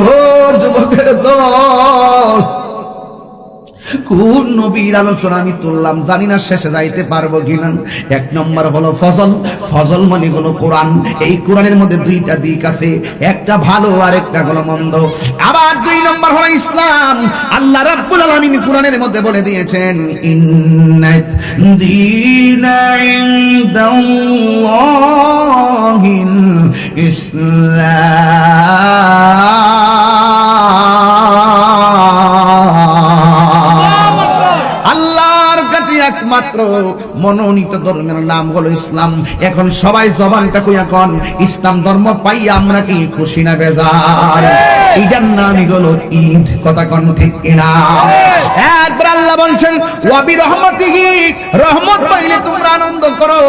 ও যুবকের দল, কোন নবীর আলোচনা আমি তুললাম জানি না শেষে যাইতে পারবো কিনা। এক নম্বর হলো ফজল। ফজল মানে হলো কোরআন। এই কোরআনের মধ্যে দুইটা দিক আছে, একটা ভালো আর একটা হলো মন্দ। আবার দুই নম্বর হলো ইসলাম। আল্লাহ রাব্বুল আলামিন কোরআনের মধ্যে বলে দিয়েছেন, ইন্নাদ দীনা ইনদাল্লাহিল ইসলাম। আল্লাহর কাছে একমাত্র মনোনীত ধর্মের নাম হলো ইসলাম। এখন সবাই জবানটা কই এখন ইসলাম ধর্ম পাই আমরা কি খুশি না বেজার? এইটার নামই হলো ঈদ। কথা কোন ঠিক কিনা? একবার আল্লাহ বলছেন ওয়া বিরহমাতিহি, রহমত পাইলে তোমরা আনন্দ করো।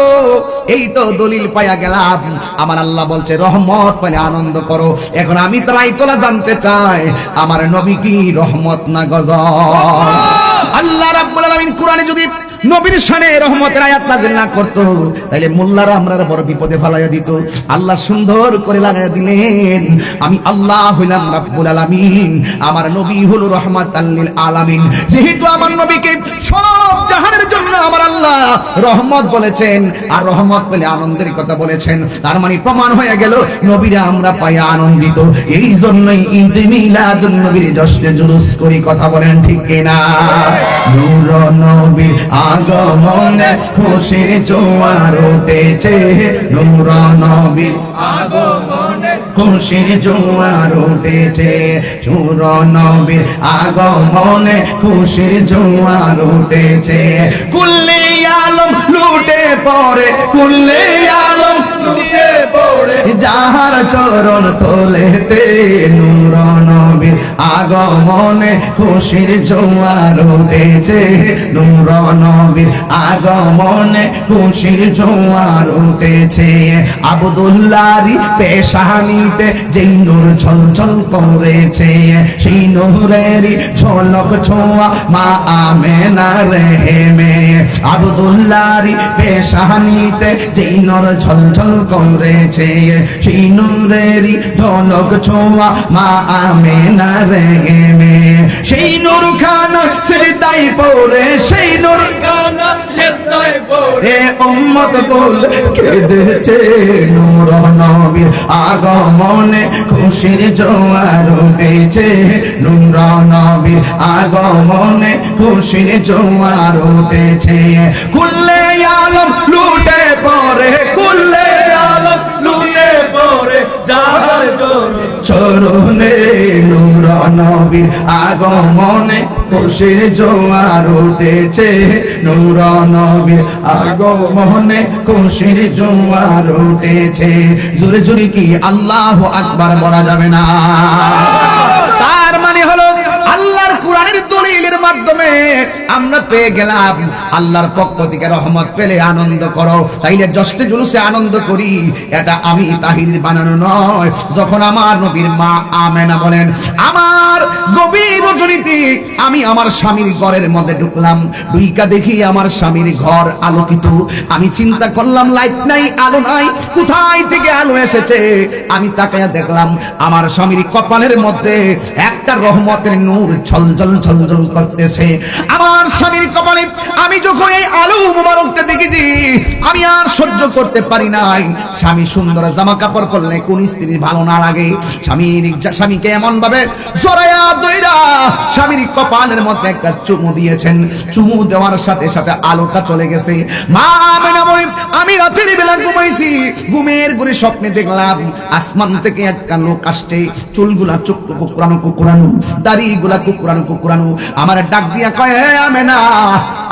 এই তো দলিল পাইয়া গেলাম। আমার আল্লাহ বলছে রহমত পাইলে আনন্দ করো। এখন আমি তাই তোলা জানতে চাই আমার নবী কি রহমত না গজব? আল্লাহ রাব্বুল আলামিন কোরআনে যদি নবীর শানে রহমতের আয়াত নাযিল না করত তাহলে মোল্লারা আমরার বড় বিপদে ফেলাইয়া দিত। আল্লাহ সুন্দর করে লাগাইয়া দিলেন, আমি আল্লাহ হইলাম রাব্বুল আলামিন, আমার নবী হলো রাহমাতাল লিল আলামিন। যেহেতু আমার নবীকে সব জাহানের জন্য আমার আল্লাহ রহমত বলেছেন আর রহমত বলে আনন্দের কথা বলেছেন, তার মানে প্রমাণ হয়ে গেল নবীরা আমরা পাই আনন্দিত। এই জন্যই ঈদ মিলাদুন নবীর জশ্নে জুলুস করি। কথা বলেন ঠিক কিনা? নূর নবীর আগমনে খুশির জোয়ার উঠেছে, নূর নবীর আগমনে খুশির জোয়ার উঠেছে, নূর নবীর আগমনে খুশির জোয়ার উঠেছে। কুল্লে আলম লুটে পড়ে, কুল্লে আলম লুটে পড়ে যাহার চরণ তলেতে, নূর নবীর আগমনে খুশির জোয়ার উঠেছে, নূর নবীর আগমনে খুশির জোয়ার উঠেছে। আব্দুল্লাহর পেশানিতে যেই নূর ঝলঝল করেছে, সেই নূরেরই ঝলক ছোঁয়া মা আমেনার রেহেমে। আব্দুল্লাহর পেশানিতে যেই নূর ঝলঝল করেছে, সেই নূরেরই ঝলক ছোঁয়া মা আমেনার রেহেমে। সেই নূর খানা সিজদায় পড়ে, সেই নূর খানা সিজদায় পড়ে উম্মত বলে কেঁদেছে, নূর নবীর আগমনে খুশির জোয়ার উঠেছে, নূর নবীর আগমনে খুশির জোয়ার উঠেছে। কুল্লে আলম লুটে পড়ে, কুল্লে আলম লুটে পড়ে যাহার চরণে, নূর নবীর আগমনে খুশির জোয়ার উঠেছে, নূর নবীর আগমনে খুশির জোয়ার উঠেছে। জোরে জোরে কি আল্লাহু আকবার বলা যাবে না? তার মানে হলো আল্লাহর কোরআনের দলিলের মাধ্যমে আমরা পেয়ে গেলাম আল্লাহর পক্ষ থেকে রহমত পেলে আনন্দ করো। তাইলে জশ্নে জুলুসে আনন্দ করি, এটা আমি তাহির বানানো নয়। যখন আমার নবীর মা আমেনা বলেন, আমার গভীর রজনীতে আমি আমার স্বামীর ঘরের মধ্যে ঢুকলাম, ঢুইকা দেখি আমার স্বামীর ঘর আলোকিত। আমি চিন্তা করলাম লাইট নাই, আলো নাই, কোথায় থেকে আলো এসেছে? আমি তাকায়া দেখলাম আমার স্বামীর কপালের মধ্যে একটা রহমতের নূর ঝলঝল ঝলঝল করতেছে। আমার স্বামীর কপালে আমি যখন এই আলো মুবারকটা দেখেছি আমি আর সহ্য করতে পারি নাই। স্বামী সুন্দর জামা কাপড় পরলে কোন স্ত্রীর ভালো না লাগে? স্বামীকে এমন ভাবে জড়ায়া দইরা স্বামীর কপালের মধ্যে একটা চুমু দিয়েছেন। চুমু দেওয়ার সাথে সাথে আলোটা চলে গেছে। মা আমেনা বলেন, আমি রাতের বেলা ঘুমাইছি, ঘুমের ঘুরে স্বপ্নে দেখলাম আসমান থেকে একটা লোক আসছে, চুলগুলা চুকটু কুকুরানো কুকুরানো, দাড়িগুলা কুকুরানো কুকুরানো। আমার ডাক দিয়া কয়, হে আমেনা,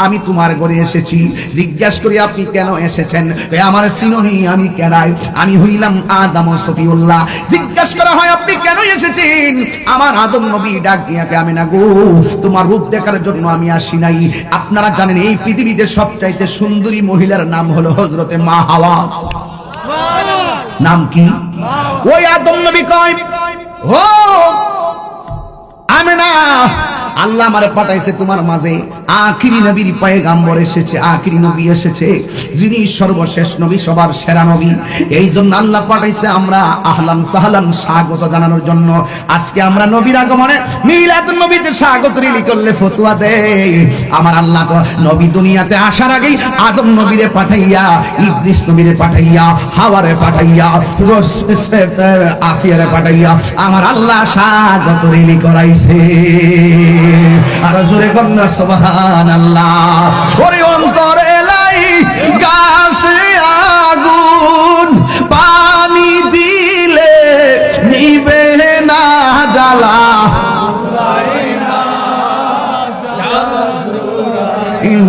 আমি তোমার ঘরে এসেছি। জিজ্ঞাসা করি আপনি কেন এসেছেন? আমার সিনোনি আমি কেডাই? আমি হইলাম আদম ও সফিউল্লাহ। জিজ্ঞাসা করা হয় আপনি কেন এসেছেন? আমার আদম নবী ডাক দিয়া কে, আমেনা গো, তোমার রূপ দেখার জন্য আমি আসি নাই। আপনারা জানেন এই পৃথিবীতে সবচাইতে সুন্দরী মহিলার নাম হলো হযরতে মা হাওয়া। নাম কি? ওই আদম নবী কয়, ও আমেনা, আল্লাহ আমারে পাঠাইছে তোমার মাঝে। আখিরি নবীর পয়গাম্বর এসেছে, আখিরি নবী এসেছে, যিনি সর্বশেষ নবী, সবার সেরা নবী। এই জন্য আল্লাহ পাঠাইছে আমরা আহলান সাহলান স্বাগত জানানোর জন্য। আজকে আমরা নবীর আগমনে মিলাদুন নবীতে স্বাগত রিলি করলে ফতোয়া দেয়। আমার আল্লাহ তো নবী দুনিয়াতে আসার আগেই আদম নবীরে পাঠাইয়া, ইদ্রিস নবীরে পাঠাইয়া, হাওয়ারে পাঠাইয়া, আসিয়ারে পাঠাইয়া আমার আল্লাহ স্বাগত রিলি করাইছে। আর জোরে কন্যা সুবহানাল্লাহ। ওরে অন্তরে লাই গাছে আগুন, পানি দিলে নিবে না জ্বালা,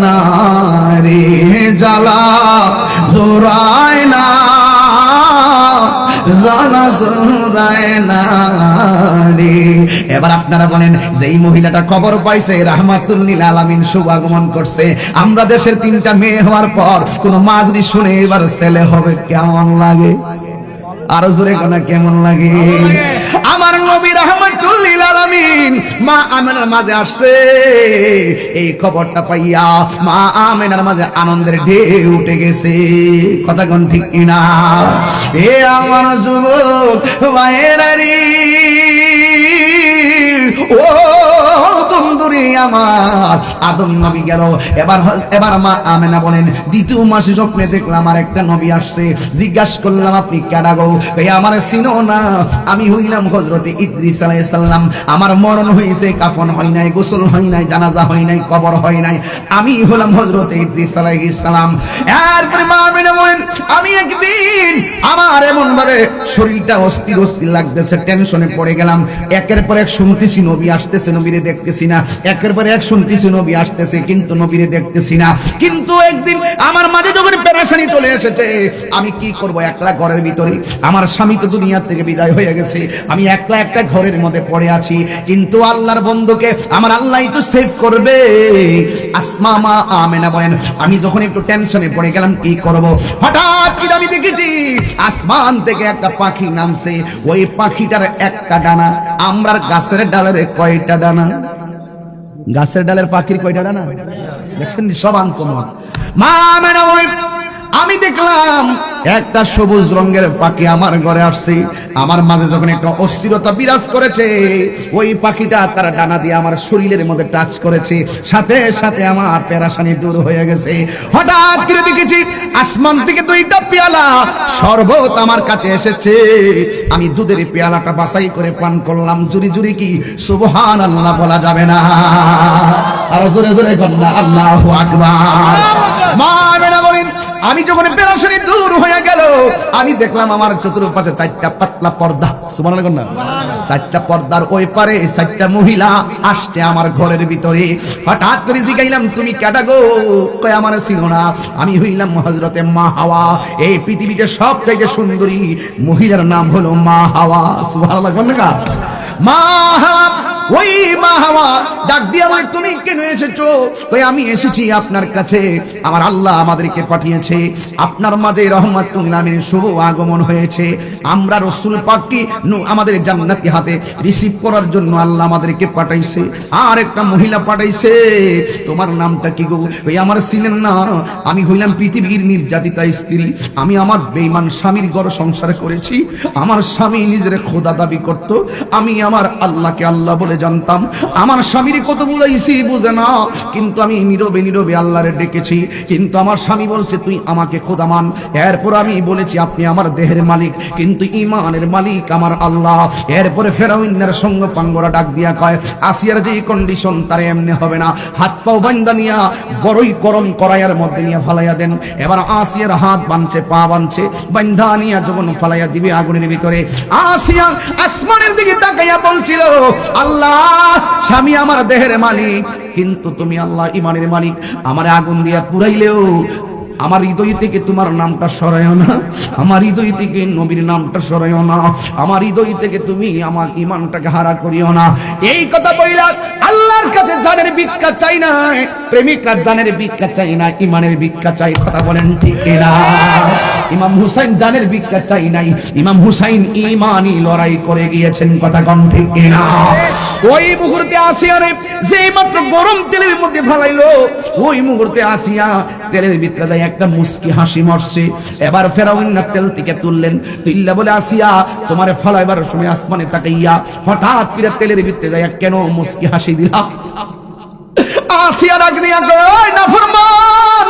নারে জ্বালা জোরায় না, জ্বালা জোরায় না রে। এবার আপনারা বলেন, যেই মহিলাটা খবর পাইছে রাহমাতুল লিল আলামিন শুভ আগমন করছে, আমরা দেশের 3টা মেয়ে হওয়ার পর কোন মা যদি শুনে এবার ছেলে হবে, কেমন লাগে? আরো জোরে কোনা কেমন লাগে? আমার নবী রাহমাতুল লিল আলামিন মা আমেনার মাঝে আসছে, এই খবরটা পাইয়া মা আমেনার মাঝে আনন্দের ঢেউ উঠে গেছে। কথা কোন ঠিক কিনা? এ আমার যুবক ভাইয়েরা রে, ও বন্ধুরে আমার, আদম নবী গেল, এবার মা আমেনা বলেন, দ্বিতীয় মাসে স্বপ্নে দেখলাম আর একটা নবী আসছে। জিজ্ঞাসা করলাম, আপনি কেডা গো? এই আমার চিনো না? আমি হইলাম হযরতে ইদ্রিস আলাইহিস সালাম। আমার মরণ হইছে, কাফন হয় নাই, গোসল হয় নাই, জানাজা হয় নাই, কবর হয় নাই, আমি হলাম হযরতে ইদ্রিস আলাইহিস সালাম। এরপরে মা আমেনা বলেন, আমি একদিন আমার এমন ভাবে শরীরটা অস্থির অস্থির লাগতেছে, টেনশনে পড়ে গেলাম। একের পর এক শুনতেছি নবী আসতেছে, নবীরে দেখতেছি না। একের পর এক শুনতেছি নবী আসতেছে, কিন্তু নবীরে দেখতেছি না। কিন্তু একদিন আমার মাঝে যখন পেরেশানি চলে এসেছে, আমি কি করব? একলা ঘরের ভিতরে, আমার স্বামী তো দুনিয়া থেকে বিদায় হয়ে গেছে, আমি একলা একটা ঘরের মধ্যে পড়ে আছি। কিন্তু আল্লাহর বন্ধুকে আমার আল্লাহই তো সেভ করবে। আসমা মা আমেনা বলেন, আমি যখন একটু টেনশনে পড়ে গেলাম, কি করব? হঠাৎ কি আমি দেখেছি আসমান থেকে একটা পাখি নামছে। ওই পাখিটার একটা ডানা, আমরার গাছের ডালের কয়টা ডানা? গাছের ডালের পাখির কয়টা ডানা দেখছেন? সব আনকমন। মা আমেনা বলেন, আমি দেখলাম একটা সবুজ রঙের পাখি আমার ঘরে আসছে। আমার মাঝে যখন একটা অস্থিরতা বিরাজ করেছে, ওই পাখিটা তার ডানা দিয়ে আমার শরীরের মধ্যে টাচ করেছে, সাথে সাথে আমার পেরেশানি দূর হয়ে গেছে। হঠাৎ করে দেখেছি আসমান থেকে 2টা পেয়ালা শরবত আমার কাছে এসেছে। আমি দুধের পেয়ালাটা বাছাই করে পান করলাম। জুরি জুরি কি সুবহানাল্লাহ বলা যাবে না? আর জোরে জোরে কন্যা আল্লাহু আকবার। মা আমেনা বলেন, আমি যখন পেরেশানি দূর হয়ে গেল, আমি দেখলাম আমার চতুর্পাশে 4টা পাতলা পর্দা। সুবহানাল্লাহ কন্যা। 4টা পর্দার ওই পারে 4টা মহিলা আসছে আমার ঘরের ভিতরে। হঠাৎ করে জিগাইলাম, তুমি কেডা গো? কয়, আমার চিনো না? আমি হইলাম হযরতে মা হাওয়া। এই পৃথিবীতে সবথেকে সুন্দরী মহিলার নাম হলো মা হাওয়া। সুবহানাল্লাহ কন্যা। মা হাওয়া, ওই মা হাওয়া ডাক দিয়া বলে, তুমি কেন এসেছো? কই, আমি এসেছি আপনার কাছে, আমার আল্লাহ আমাদেরকে পাঠিয়েছে, আপনার মাঝে রহমাতুল লিল আলামিনের শুভ আগমন হয়েছে। আমরা রাসূল পাককে আমাদের জান্নাতি হাতে রিসিভ করার জন্য আল্লাহ আমাদেরকে পাঠাইছে। আর একটা মহিলা পাঠাইছে, তোমার নামটা কি গো? ওই আমার চিনেন না? আমি হইলাম পৃথিবীর নির্যাতিতা স্ত্রী। আমি আমার বেঈমান স্বামীর ঘর সংসার করেছি। আমার স্বামী নিজের খোদা দাবি করত, আমি আমার আল্লাহকে আল্লাহ বলে জানতাম। আমার স্বামীর কত বুঝাইছি, বুঝে না, কিন্তু আমি নীরবে নীরবে আল্লাহরে ডেকেছি। কিন্তু আমার স্বামী বলছে, তুই আমাকে খোদা মান। এরপর আমি বলেছি, আপনি আমার দেহের মালিক, কিন্তু ঈমানের মালিক আমার আল্লাহ। এরপরে ফেরাউনের সঙ্গ পাঙ্গরা ডাক দিয়া কয়, আসিয়ার যে কন্ডিশন তার এমনি হবে না, হাত পাও বান্ধা নিয়া বড়ই গরম কড়াইয়ের মধ্যে নিয়ে ফালাইয়া দেন। এবার আসিয়ার হাত বাঁধছে, পা বাঁধছে, বান্ধা নিয়া যখন ফালাইয়া দিবে আগুনের ভিতরে, আসিয়া আসমানের দিকে তাকাইয়া বলছিল, আল্লাহ, স্বামী আমার দেহের মালিক, কিন্তু তুমি আল্লাহ ঈমানের মালিক। আমার আগুন দিয়া পুরাইলেও আমার হৃদয় থেকে তোমার নামটা সরাইও না, আমার হৃদয় থেকে নবীর নামটা সরাইও না, আমার হৃদয় থেকে তুমি আমার ঈমানটাকে হারা করিও না। এই কথা বইলা আল্লাহর কাছে জানের ভিক্ষা চাই না, প্রেমিকরা জানের ভিক্ষা চাই না, ঈমানের ভিক্ষা চাই। কথা বলেন ঠিক না? ইমাম হুসাইন জানের ভিক্ষা চাই নাই, ইমাম হুসাইন ঈমানি লড়াই করে গিয়েছেন। কথা কোন ঠিক না? ওই মুহূর্তে আসিয়ারে যেই মাত্র গরম তেলের মধ্যে ফেলাইলো, ওই মুহূর্তে আসিয়া তেলের ভিতরে যায় একটা মুস্কি হাসি মারছে। এবার ফেরাউন না তেল থেকে তুললেন, তুইল্লা বলে আসিয়া তোমারে ফলাইবার সময় আসমানে তাকাইয়া হঠাৎ করে তেলের ভিতরে যায় কেন মুস্কি হাসি দিলা? আসিয়া ডাক দিয়া কয় নাফরমান,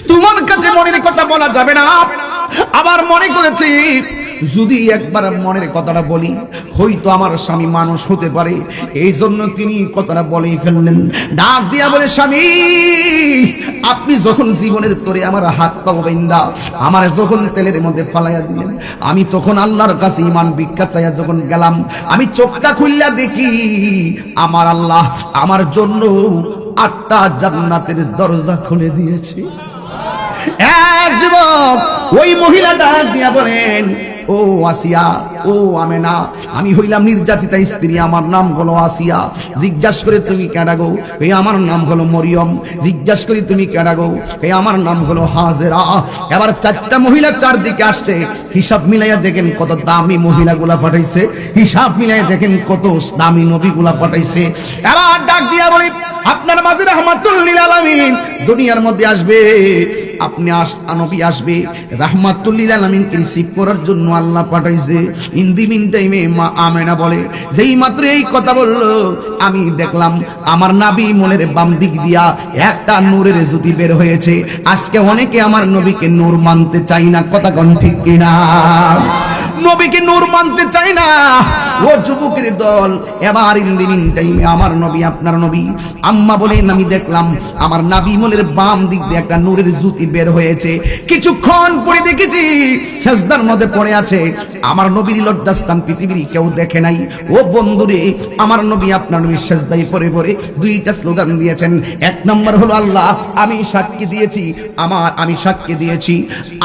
তোমার কাছে মনের কথা বলা যাবে না। আবার মনে করেছি যদি একবার মনের কথাটা বলি হয়তো আমার স্বামী মানুষ হতে পারে, এই জন্য তিনি কথাটা বলেই ফেললেন। ডাক দিয়া বলে স্বামী, আপনি যখন জীবনের তোরে আমার হাত পা বাইন্দা আমার যখন তেলের মধ্যে ফালাইয়া দিলেন, আমি তখন আল্লাহর কাছে ঈমান ভিক্ষা চাইয়া যখন গেলাম, আমি চোখটা খুললা দেখি আমার আল্লাহ আমার জন্য 8টা জান্নাতের দরজা খুলে দিয়েছে। এক যুবক ওই মহিলাটা দিয়া বলেন, ও আসিয়া, ও আমেনা, আমি হইলাম নির্যাতিতা স্ত্রী, আমার নাম হলো আসিয়া। জিজ্ঞাসা করে তুমি কেডা গো? এই আমার নাম হলো মরিয়ম। জিজ্ঞাসা করি তুমি কেডা গো? এই আমার নাম হলো হাজেরা। এবার 4টা মহিলা চারদিকে আসছে, হিসাব মিলাইয়া দেখেন কত দামি মহিলাগুলা পাঠাইছে, হিসাব মিলাইয়া দেখেন কত দামি নবীগুলা পাঠাইছে। এবার ডাক দিয়া বলি আপনার মাঝে রাহমাতুল লিল আলামিন দুনিয়ার মধ্যে আসবে, আপনি নবী আসবে রাহমাতুল লিল আলামিনকে রিসিভ করার জন্য আল্লাহ পাঠাইছে। ইন দি মিন টাইমে মা আমেনা বলে যেই মাত্র এই কথা বললো আমি দেখলাম আমার নাবি মোলের বাম দিক দিয়া একটা নূরের জ্যোতি বের হয়েছে। আজকে অনেকে আমার নবীকে নূর মানতে চাই না, কথা কোন ঠিক কিনা? নবীকে নূর মানতে চাই না ও যুবকের দল। এবার ইন দি মিন টাইমে আমার নবী আপনার নবী আম্মা বলেন আমি দেখলাম আমার নাবি মোলের বাম দিক দিয়ে একটা নূরের জ্যোতি বের হয়েছে। কিছুক্ষণ পরে দেখেছি সেজদার মধ্যে পড়ে আছে। আমার নবীর লজ্জাস্থান পৃথিবীর কেউ দেখে নাই। ও বন্ধুরে, আমার নবী আপনার নবী সেজদায় পড়ে পড়ে 2টা স্লোগান দিয়েছেন। 1 নম্বর হলো আল্লাহ আমি সাক্ষী দিয়েছি, আমি সাক্ষী দিয়েছি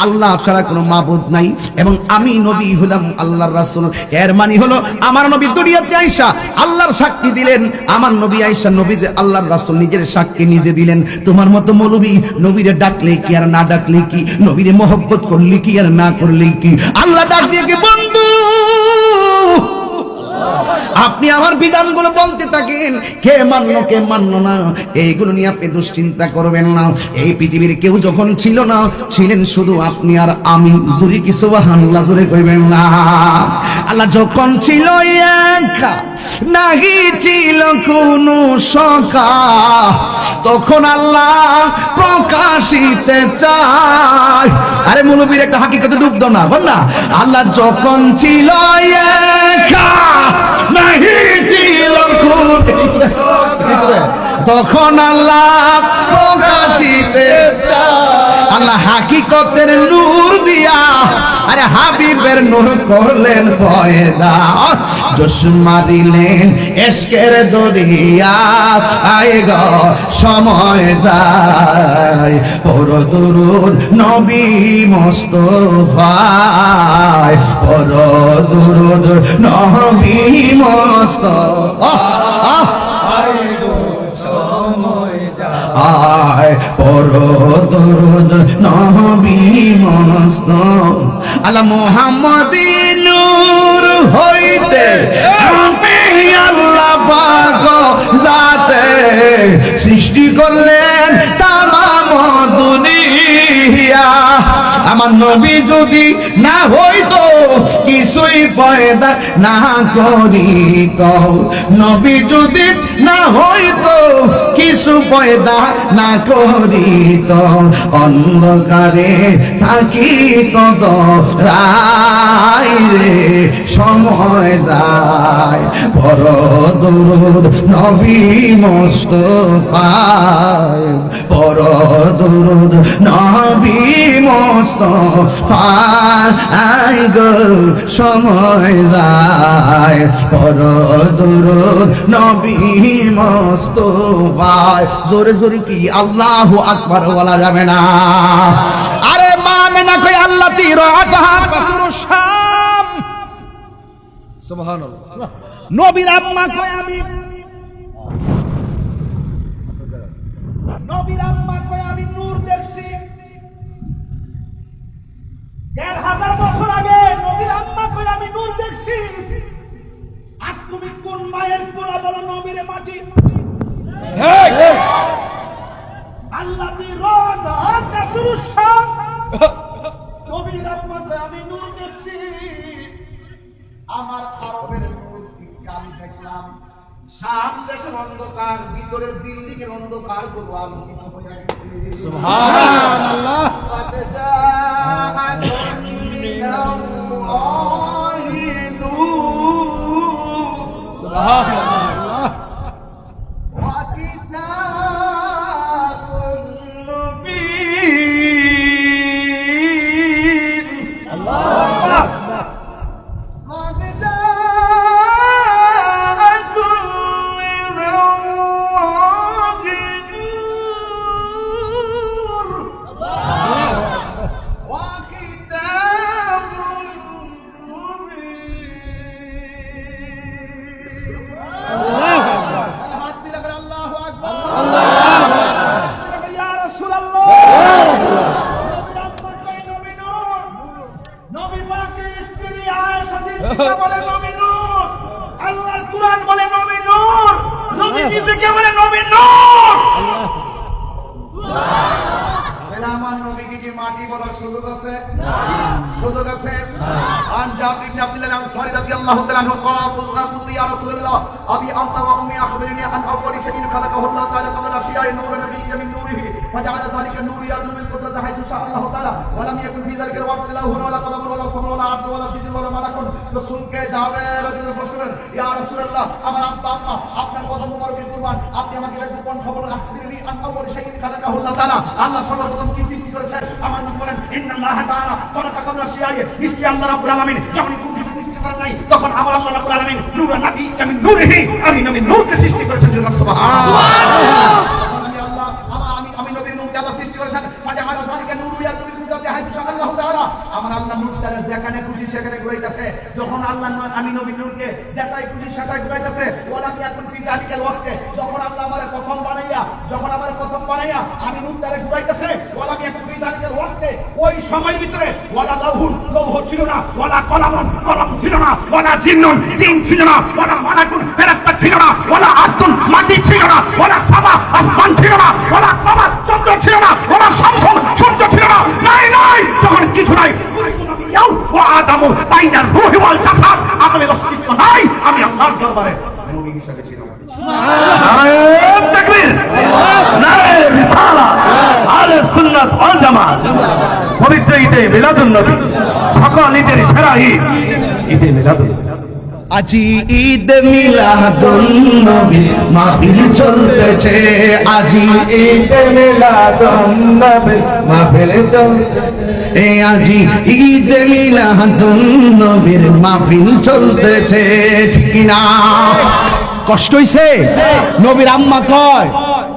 আল্লাহ ছাড়া কোনো মাবুদ নাই এবং আমি নবী হলাম আল্লাহর রাসূল। এর মানে হলো আমার নবী দুনিয়াতে আয়েশা আল্লাহর সাক্ষী দিলেন, আমার নবী আয়েশা নবী যে আল্লাহর রাসূল নিজের সাক্ষী নিজে দিলেন। তোমার মতো মৌলবী নবীরে ডাকলে কি আর না ডাকলে কি, নবীরে মহব্বত করলে কি আর না করলে কি, আল্লাহ ডাক দিয়ে কি বন্ধু আপনি আমার বিধানগুলো বলতে থাকেন, কে মানলো কে মানলো না এইগুলো নিয়ে আপনি দুশ্চিন্তা করবেন না। এই পৃথিবীর কেউ যখন ছিল না, ছিলেন শুধু আপনি আর আমি। জোরে কি সুবহানাল্লাহ জোরে কইবেন না? আল্লাহ যখন ছিল একা, নাহি ছিল কোনো সকা, তখন আল্লাহ প্রকাশিতে চায়। আরে মুলবির একটা হাকিকতে ডুব দাও না, বল না। আল্লাহ যখন ছিল একা, নাহি ছিল তখন আল্লাহ প্রকাশিতে আল্লাহ হাকিকতের নূর দিয়া আরে হাবিবের নূর করলেন পয়দা। জোশ মারিলেন এশকের দরিয়া, আয় গো সময় যায়, পড়ো দুরূদ নবী মুস্তাফায়, পড়ো দুরূদ নবী মুস্তাফা। আয় পড়ো দুরূদ নবী মুস্তাফা। আল্লাহ মুহাম্মাদিন নূর হইতে আমি আল্লাহ পাক জাতে সৃষ্টি করলেন তামাম দুনিয়া। আমার নবী যদি না হইতো কিছুই পয়দা না করিতো, নবী যদি না হইতো কিছু পয়দা না করিতো, অন্ধকারে থাকিত রাই রে সময় যায়, পড় দুরূদ নবী মুস্তাফায়, পড় দুরূদ নবী মুস্তাফায় গো সময় যায়, পড় দুরূদ নবী মুস্তাফায়। জোরে জোরে কি আল্লাহু আকবার বলা যাবে না? আরে মা মেনা কই আল্লাহ তিরাতাহা কাসরুশ শাম, সুবহানাল্লাহ। নবীর আম্মা কই আমি, নবীর আম্মা কই আমি নূর দেখছি। ১,৫০০ বছর আগে নবীর আম্মা কই আমি নূর দেখছি। মাটি। ঠিক আল্লাহ বিরোধ আকাশুর শাম নবীর রহমতে আমি নূর দেখছি। আমার আরবের নূর আমি দেখলাম, শাম দেশের অন্ধকার, ভিতরের বিল্ডিং এর অন্ধকার গুলো আলোকিত হয়ে গেছে। সুবহানাল্লাহ। সুবহানাল্লাহ। ওয়া কিতাবুন মুবিন। আল্লাহু আকবার। বলে নবী নূর, আল্লাহর কুরআন বলে নবী নূর, নবী নিজেকে বলে নবী নূর। তাহলে আমার নবীকে কি মাটি বলার সুযোগ আছে? সুযোগ আছে। আন জাবির ইবনে আব্দুল্লাহ আনসারী রাদিয়াল্লাহু তাআলা আনহু قال قلت يا رسول الله ابي انت وامي اخبرني عن اول شيء خلقه الله تعالى قبل اشياء نور نبيك من نوره فجعل ذلك النور يدعو بالقدرة حيث شاء الله تعالى ولم يكن في ذلك الوقت له ولا قلم ولا صبر ولا عبد ولا جن ولا ملك رسول কে যাবে রাদিয়াল্লাহু প্রশ্ন করেন, ইয়া রাসূলুল্লাহ আমার আব্বা আম্মা আপনার কদম মোবারকের কুরবান, আপনি আমাকে একটু কোন খবর আখবিরনি আন আউয়াল শাইইন খালাকাহু আল্লাহ তাআলা, আল্লাহ সর্বপ্রথম কি সৃষ্টি করেছে? আমার নবী বলেন, ইন্নাল্লাহ তাআলা খালাকা কাবলা শাইই, নিশ্চয়ই আল্লাহ রাব্বুল আলামিন যখন কোনো কিছু সৃষ্টি করেন নাই তখন আমার আল্লাহ রাব্বুল আলামিন নূর নবী কামিন নূরিহি, আমি নবী নূরকে সৃষ্টি করেছেন। সুবহানাল্লাহ। আমি নবীর নূরকে আল্লাহ সৃষ্টি করেছেন। মানে আমার জালিকা নূর ইয়াদুল কুদরতি হাইসু শাআ আল্লাহ তাআলা, আমার আল্লাহ নূর তাআলা যেখানে খুশি সেখানে ঘুরাইতেছে। যখন আল্লাহ আমি নবীর নূরকে যেটাই খুশি সেটাই ঘুরাইতেছে। ওয়ালা ইয়াকুন ফি যালিকাল ওয়াক্তে, যখন আল্লাহ আমারে প্রথম বানাইয়া আমি নূর তাআলা ঘুরাইতেছে। ওয়ালা ইয়াকুন ফি যালিকাল ওয়াক্তে, ওই সময়ের ভিতরে ওয়ালা লৌহ ছিল না, ওয়ালা কলম ছিল না, ওয়ালা জিন ছিল না, ওয়ালা মালাকুন ফেরেশতা ছিল না, ওয়ালা আরদুন মাটি ছিল না, ওয়ালা সামা আসমান ছিল না, ওয়ালা কমার চন্দ্র ছিল না, ওয়ালা শামসু সূর্য ছিল না। নাই তখন কিছু নাই। আদামু বাইনার রূহি ওয়াল জাসাদ, আমাদের অস্তিত্ব নাই, আমি আল্লাহর দরবারে নবী হিসেবে ছিলাম। সুবহানাল্লাহ। তাকবীর। নারে রিসালাত, আহলে সুন্নাত ওয়াল জামাত। পবিত্র ঈদে মিলাদুন নবী, সকল ঈদের সেরা ঈদ ঈদে মিলাদুন নবী। আজি ঈদ মিলাদুন নবী মাহফিল চলতেছে, আজি ঈদ মিলাদুন নবী মাহফিল চলতেছে, আজি ঈদ মিলাদুন নবীর মাহফিল চলতেছে। ঠিক না? কষ্ট হইছে? নবীর আম্মা কয়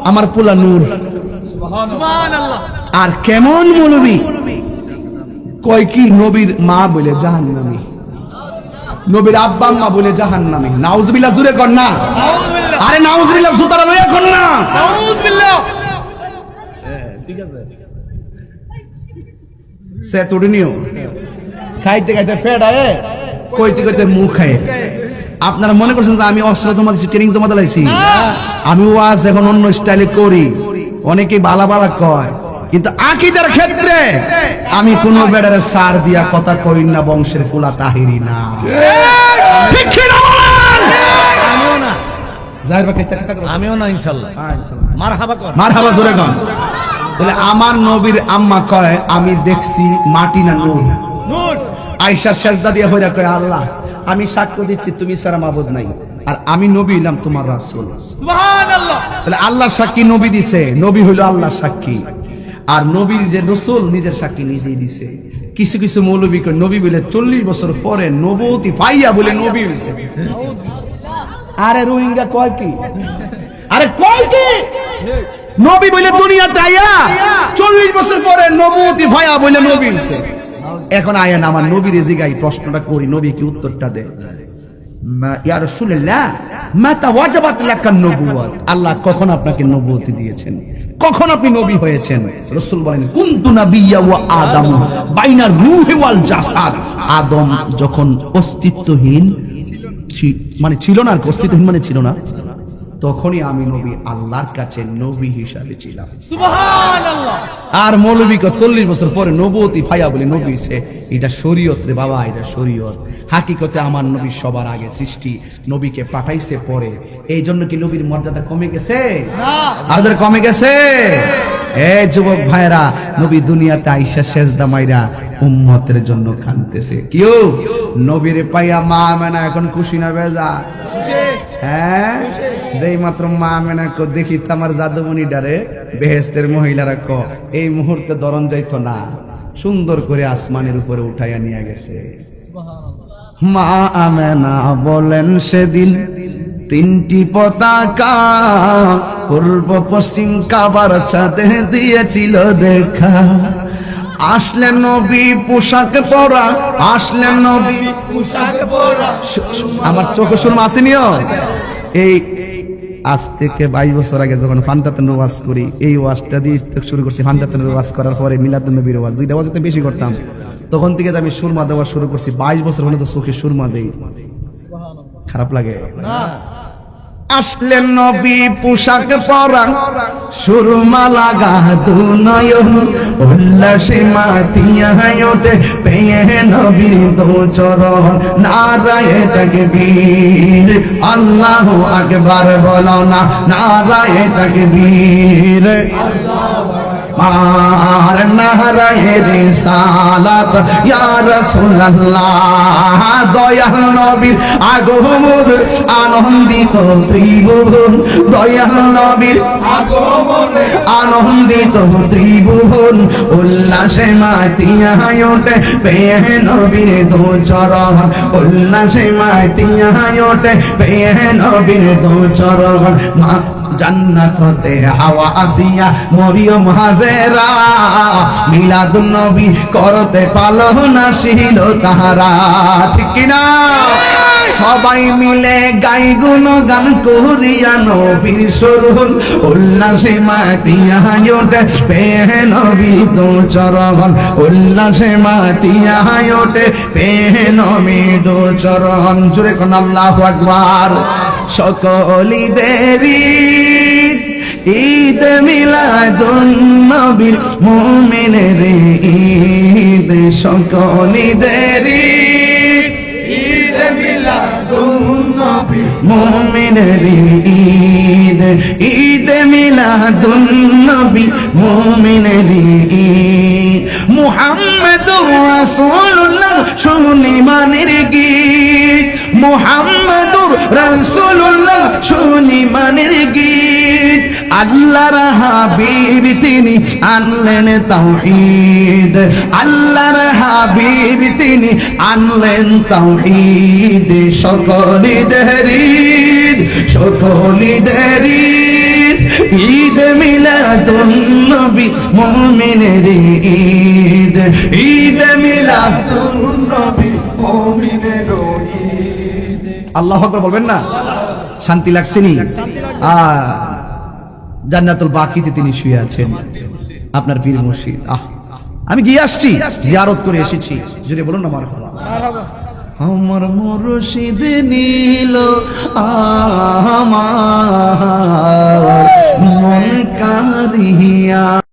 আমার পোলা নূর। সুবহানাল্লাহ। আর কেমন মৌলবী কয় কি নবীর মা বলে জাহান্নামী, নবীর আব্বা আম্মা বলে জাহান্নামী। নাউজুবিল্লাহ, জুরে কর না। আরে নাউজুবিল্লাহ, জুতারা লইয়া কর না। নাউজুবিল্লাহ। ঠিক আছে, সে তুড়িনিও খাইতে খাইতে ফেড আয়ে, কইতে কইতে মুখ খায়। আপনারা মনে করছেন যে আমি অস্ত্র জমা দিচ্ছি, ট্রেনিং জমা দিলাইছি? আমি ওয়াজ এখন অন্য স্টাইলে করি, অনেকে বালা বালা কয়, কিন্তু আকীদার ক্ষেত্রে আমি কোন বেড়ারে সার দিয়া কথা কই না, বংশের ফুলা তাহিরি না। ঠিক কি না বলেন? আমিও না, জাহির ভাই কইতে কথা কই, আমিও না। ইনশাআল্লাহ মারহাবা কর, মারহাবা জোরে কর। বলে আমার নবীর আম্মা কয় আমি দেখছি মাটি না নূর। নূর। আয়েশা সেজদা দিয়া হইরা কয় আল্লাহ আমি সাক্ষ্য দিচ্ছি তুমি ছাড়া মাবুদ নাই, আর আমি নবী হইলাম তোমার রাসূল। সুবহানাল্লাহ। তাহলে আল্লাহর সাক্ষী নবী দিছে, নবী হইল আল্লাহর সাক্ষী, আর নবীর যে রাসূল নিজের সাক্ষী নিজেই দিছে। কিছু কিছু মৌলবী কয় নবী বলে 40 বছর পরে নবুয়তি ফাইয়া বলে নবী হইছে। আরে রোহিঙ্গা কয় কি? আরে কয় কি? নবী বলে দুনিয়াতে আইয়া 40 বছর পরে নবুয়তি ফাইয়া বলে নবী হইছে। এখন আয়েন আমার নবীর জিগাই প্রশ্নটা করি, নবী কি উত্তরটা দেয়? ইয়া রাসূলুল্লাহ মাতা ওয়াজাবাত লাকান নবুওয়াত, আল্লাহ কখন আপনাকে নবুয়তি দিয়েছেন, কখন আপনি নবী হয়েছেন? রাসূল বলেন কুনতু নাবিয়্যা ওয়া আদম বাইনা রূহি ওয়াল জাসাদ, আদম যখন অস্তিত্বহীন মানে ছিল না, অস্তিত্বহীন মানে ছিল না, তখনই আমি নবী আল্লাহর কাছে নবী হিসাবে ছিলাম। সুবহানাল্লাহ। আর মৌলবী 40 বছর পরে নবুয়তি ফায়া বলে নবী সে, এটা শরীয়ত রে বাবা, এটা শরীয়ত। হাকিকতে আমার নবী সবার আগে সৃষ্টি, নবীকে পাঠাইছে পরে। এই জন্য কি নবীর মর্যাদা কমে গেছে? আর যারা কমে গেছে, এই যুবক ভাইরা, নবী দুনিয়াতে আইসা সেজদা মাইরা উম্মতের জন্য কাঁদতেছে। কিও নবীরে পাইয়া মা আমেনা এখন খুশি না বেজা? হ্যাঁ, যেই মাত্র মা আমেনা কো দেখি আমার জাদুমণি ডারে বেহেশতের মহিলারা ক এই মুহূর্তে দরন যাইতো না, সুন্দর করে আসমানের উপরে উঠাইয়া নিয়ে গেছে। মা আমেনা বলেন সেদিন 3টি পতাকা পূর্ব পশ্চিম কাবার ছাদে দিয়েছিল দেখা। আসলেন নবী পোশাক পরা, আসলেন নবী পোশাক পরা। আমার চোখে শুরু আসেনিও। এই আজ থেকে 22 বছর আগে যখন ফান্তাতের ওয়াজ করি, এই ওয়াজটা দিয়ে শুরু করছি। ফান্তাতের ওয়াজ করার পরে মিলাদুন নবীর ওয়াজ, 2টা ওয়াজতে বেশি করতাম। তখন থেকে আমি সুরমা দেওয়া শুরু করছি। 22 বছর হলে তো চোখে সুরমা দেই, খারাপ লাগে না? আসলেন নবী পোশাক পরা, সুরমা লাগা দুনয়ন, উল্লাসে মাতিয়া ওঠে পেয়ে নবী দু চরণ। নারায়ে তাকবীর, আল্লাহু আকবার বলো না, নারায়ে তাকবীর। আর নারায়ে রিসালাত ইয়া রাসূলুল্লাহ, দয়াল নবীর আগমন আনন্দিত ত্রিভুবন, দয়াল নবীর আগমনে আনন্দিত ত্রিভুবন, উল্লাসে মাতিয়া ওঠে পেয়ে নবীর দু চরণ, উল্লাসে মাতিয়া ওঠে পেয়ে নবীর দু চরণ। জান্নাত হতে হাওয়া আসিয়া মরিয়ম হাজেরা, মিলাদুন নবী করতে পালন আসিল তাহারা। ঠিক কিনা? সবাই মিলে গাই গুণগান করিয়া নবীর স্মরণ, উল্লাসে মাতিয়া ওঠে পেয়ে নবী দু চরণ, উল্লাসে মাতিয়া ওঠে পেয়ে নবী দু চরণ। জোরে কোন আল্লাহু আকবার। সকল ঈদেরই ঈদ মিলাদুন নবীর মুমিনের ঈদ, সকল ঈদেরই ঈদ মিলাদুন নবী মুমিনের ঈদ, ঈদ মিলাদুন নবী মুমিনের ঈদ। মুহাম্মাদুর রাসূলুল্লাহ শুনি মানের গীত, মুহাম্মাদুর রাসূলুল্লাহ শুনি মানের গীত। আল্লাহর হাবিব তিনি আনলেন তাওহীদ, আল্লাহর হাবিব তিনি আনলেন তাওহীদ। সকল ঈদের ঈদ, সকল ঈদের ঈদ, ঈদ মিলাদুন নবী মুমিনের ঈদ, ঈদ মিলাদুন নবী মুমিনের ঈদ। আল্লাহু আকবার বলবেন না? শান্তি লাগছে নি? জান্নাতুল বাকিতে তিনি শুয়ে আছেন, আপনার পীর মুর্শিদ। আমি গিয়ে আসছি, জিয়ারত করে এসেছি। যদি বলুন না মারহাবা। আমার মুর্শিদ নীল আমার মন কারিয়া।